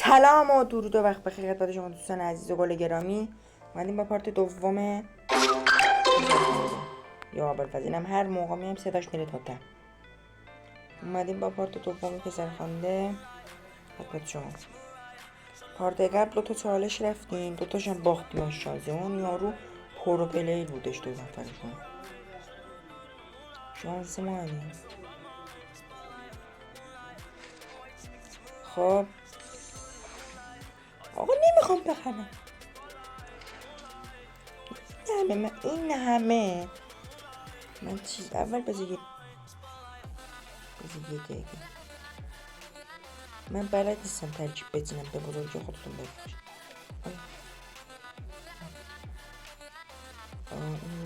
سلام و درود و وقت بخیر خدمت شما دوستان عزیز و گل گرامی. اومدیم با پارت دوم یا ابوالفضل. اینم هر موقع میایم صداش میره تاتر. اومدیم با پارت دوم پسرخوانده خدمت شما. پارت قبل دوتا چالش رفتیم، دوتاشم باختیم از شازه. اون یارو پرو پلیر بودش، دو نفرشون شانس ما همین. خب آقا نمیخوام بخرم این همه من چیز اول بذار یه دقیقه من بلد نیستم ترکیب بزنم، به بزرگی خودتون بفرش.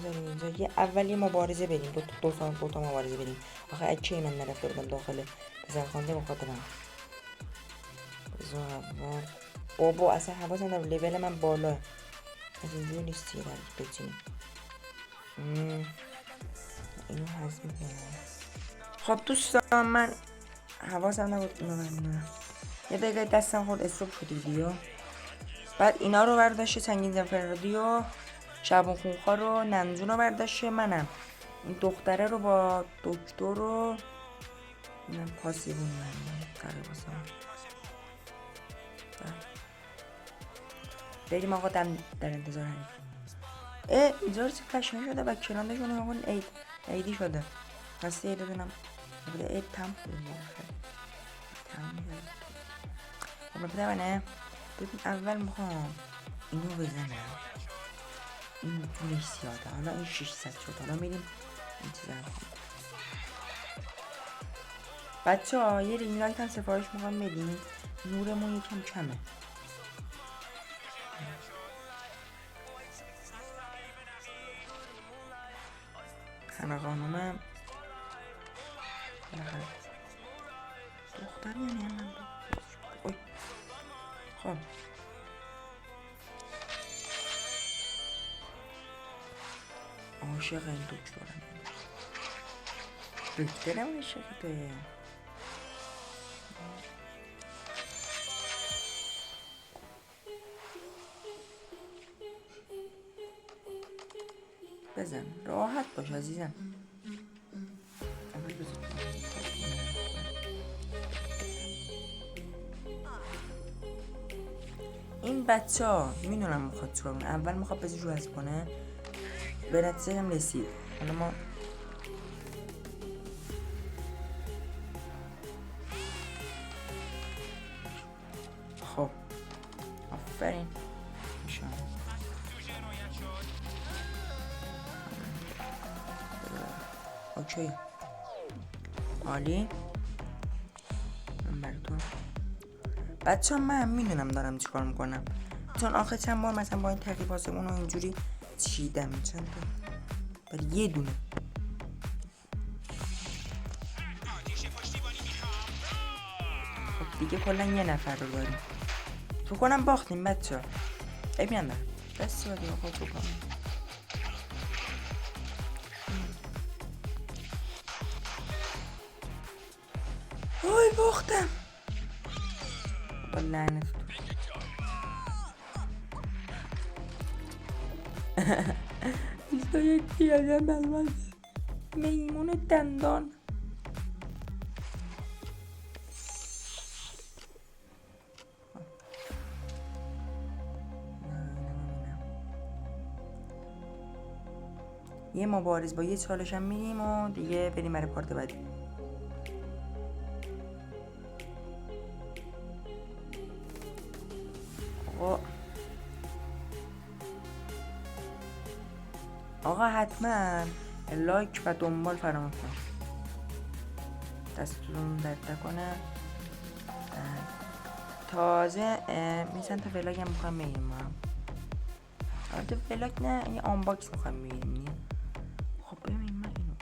اینجا یه اول یه مبارزه بریم، دو تا مبارزه بریم. آخه اچه من نرفته بودم داخل پسرخوانده بخاطرم. بذار اول بابا اصلا حواسم نبود، لول من بالا از اینجور نیست یه ترکیب بزنیم. اینو حذف میکنم. خب دوستان من حواسم نبود اینو من یه دقیقه دستم خورد استوب شد ویدیو. بعد اینا رو برداشته سنگین زنفردی و شبون خونخوار رو ننجون رو برداشته. منم این دختره رو با دکتر رو من پاسیبون من کاره باسم. بریم آقا در انتظار هنیم. اینجا رو قشنگ شده و کرانده آقا عیدی شده. راستی عید دونم عید تم خب ببینه ببین اول میخوام اینو بزنم. این تونش زیاده، حالا این 600 شد. حالا میریم این چیزا رو بچه ها یه رینگ لایت هم سفارش میخوام بدیم، نورمون یکم کمه. همه خانومم دختر یعنی هم اوی. خب عاشق این دکترم عاشقته. بزن راحت باش عزیزم. این بچه ها میدونم میخواد چکار کنه. اول میخواد بزی رو حذف کنه، به نتیجه هم رسید. حالا ما خب آفرین میشم. اوکی عالی. من برای تو بچه ها من میدونم دارم چیکار میکنم، چون آخه چند بار مثلا با این تقریب آسمون رو اینجوری چیدم. چند تا برای یه دونه. خب دیگه کلا یه نفر رو داریم. تو کنم باختیم بچه ها. ببینم دارم بس دیگه خود تو کنم. اوی باختم با لعنت تو. بیستا یک پیاده بلوز میمون دندان. یه مبارز با یه چالش هم میریم و دیگه بریم برای پارت بعدی. آقا حتما لایک و دنبال فراموش کن. دستتون درد نکنه. تازه میسن تا ولاگ هم میخوام بگیریم ما. البته ولاگ نه، یه آنباکس میخوام بگیریم. خب ببین من اینو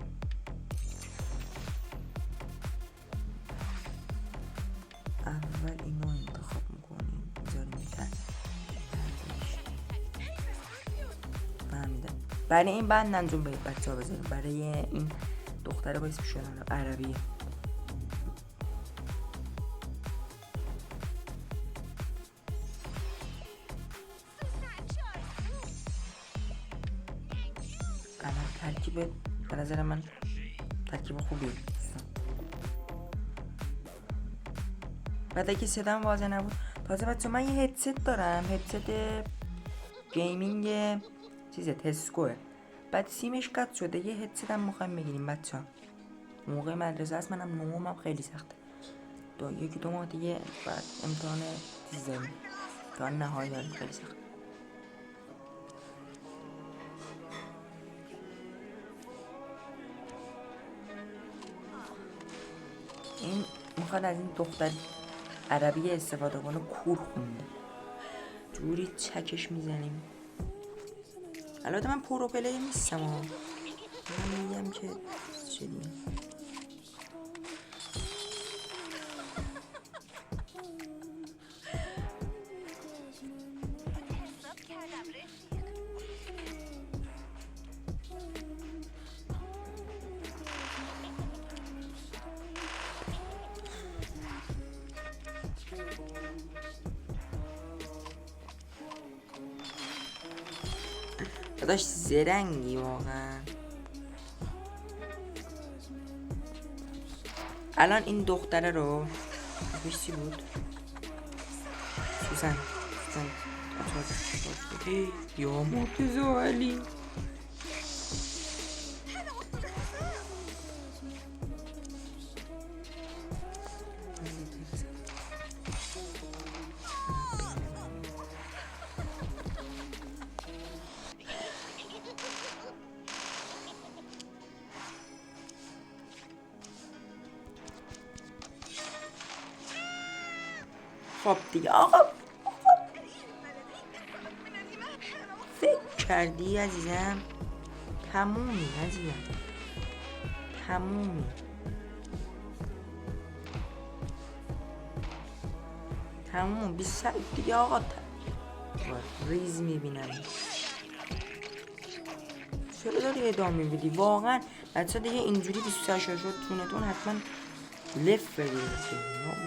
اول اینو انتخاب میکنیم بذاریم فهمیدم. برای این بند ننجون باید بچه ها بذاریم. برای این دختره باید بشنم عربیه. الان ترکیب به نظر من ترکیب خوبی. بعد اگه صدام واضح نبود، تازه بچه من یه هدست دارم، هدست گیمینگ چیزه تسکوه، بعد سیمش قطع شده، یه هدست هم میخوایم بگیریم بچه ها. موقع مدرسه هست، منم نومم خیلی سخته، یکی دو ماه دیگه بعد امتحان چیز داریم، امتحان نهایی داریم، خیلی سخت. این میخواد از این دختر عربی استفاده کنه، کور خونده جوری چکش میزنیم. البته من پرو پلی نیستم ها، من میگم که چه دیگه. داداش زرنگی واقعا. الان این دختره رو اسمش چی بود؟ سوزن یا مرتضی علی. خب دیگه آقا فکر کردی عزیزم؟ تمومی عزیزم، تمومی. تموم 20 سال دیگه آقا ریز میبینم. چرا داری ادامه میدی واقعا؟ بچه دیگه اینجوری 28 شد جونتون حتما لف بگیرید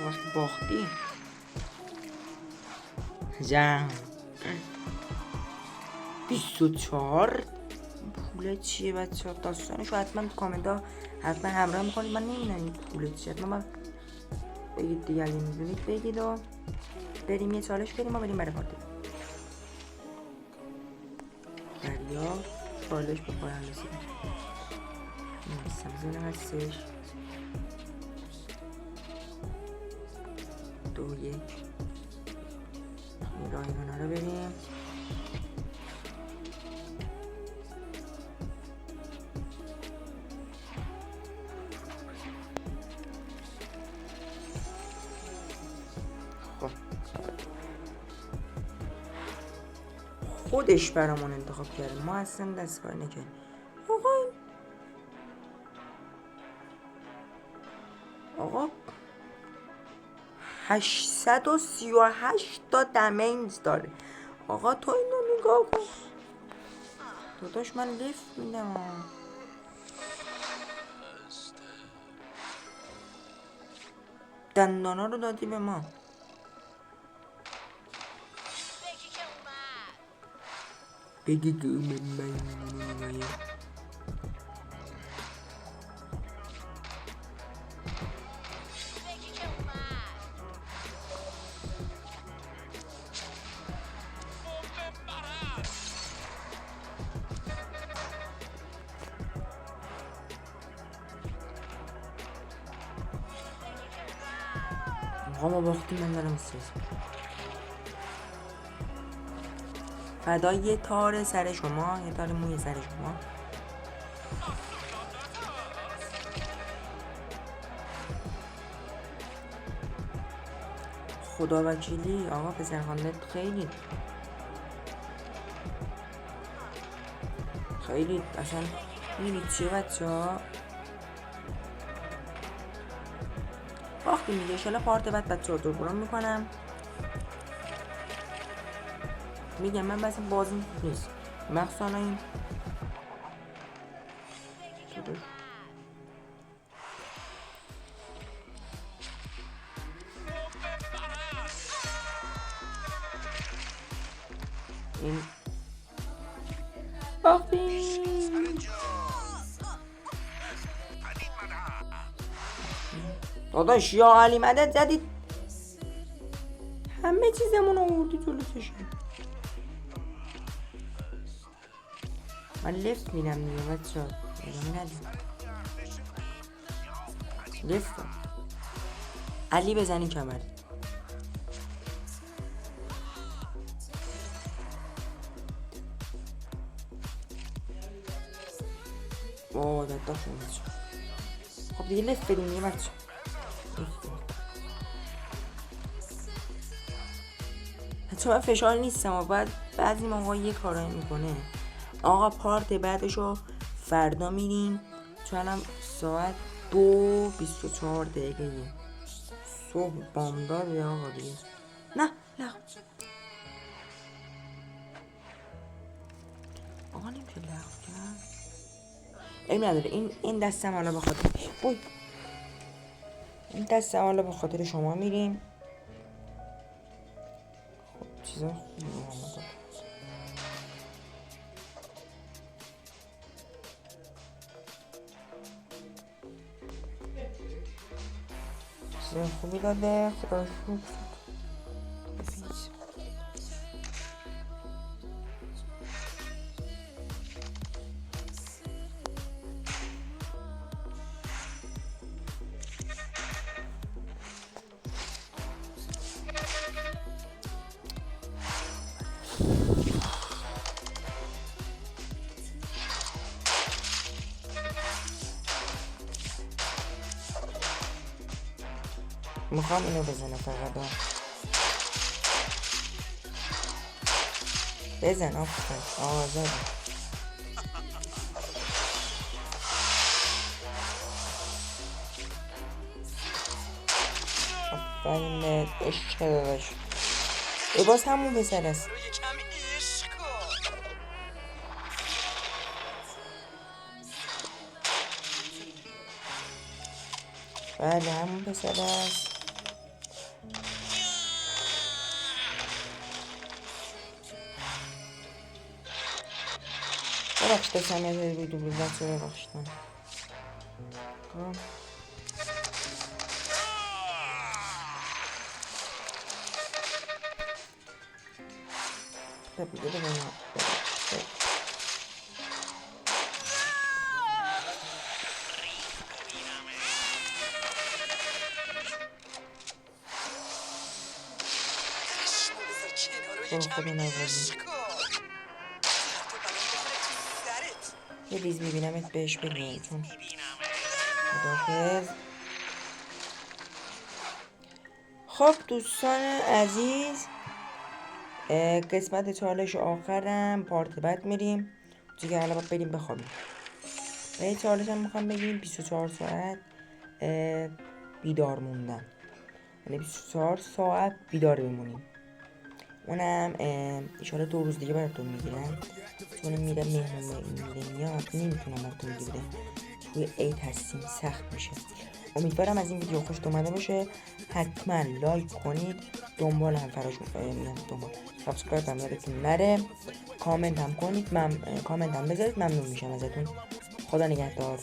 وقتی باختی جم 24 پوله چیه بچه ها؟ داستانشو حتما تو کامنت ها حتما همراه میکنید. من نمیدونم این پوله چیه، حتما بگید دیگه اگه میدونید بگید و بریم یه چالش بریم و بریم برای پارتی. دریا چالش به پایان رسید. سمزونه هستش 2-1 رایگانه رو بریم. خودش برامون انتخاب کرده، ما اصلا دست کار نکردیم. آقا 838 تا دمیج داره. آقا تو اینو نگاه کن داداش، من لیفت میدم. دندانا رو دادی به ما. بگی که من ما باختیم. من دارم استرس فدا یه تار سر شما، یه تار موی سر شما. خدا وکیلی آقا پسرخوانده خیلی اصلا میبینید چیه بچه ها. باختیم دیگه. شالا پارت بعد بچه ها دور برام میکنم. میگم من بس بازی نیست مخصوصا این باختیم. داداش یا علی مدد زدید همه چیزمون آوردی جلو چشم. من لفت میرم دیگه بچه ها لفت علی بزنی کمر. اوه داد بچه. خب دیگه لفت بدیم دیگه بچه. حتی من فشار نیستم و باید بعضی موقع یه کارایی میکنه. آقا پارت بعدشو فردا میریم چون الان ساعت 2:24 صبح بامداد آقا دیگه. نه لغ آقا نمیشه لغ کرد. علم نداره این دستم حالا به خاطر این دستم حالا به خاطر شما میریم. خب چیزا خوبی داده خدا شکر. میخوام اینو بزنه فقط بزن آفرین آزاد. آفرین عشق داداش. ای باز همون پسر است. بله همون پسر است. ببخشید دستم یه روی دوبل بچه ببخشیدم. خب بگه بگم خب نوازی یه ریز میبینمت بهش بگیم چون خداحافظ. خب دوستان عزیز قسمت چالش آخرم پارت بعد میریم دیگه. الان باید بریم بخوابیم. به چالش هم میخوام بگیم 24 ساعت بیدار موندن، یعنی 24 ساعت بیدار بمونیم. اونم ایشالا 2 روز دیگه براتون میگیرم چون میره مهمون میاد نمیتونم براتون بگیرم توی عید هستیم سخت میشه. امیدوارم از این ویدیو خوشت اومده باشه. حتما لایک کنید، دنبال هم دنبال سابسکرایب هم یادتون نره، کامنت هم کنید، کامنت هم بذارید، ممنون میشم ازتون. خدا نگهدار.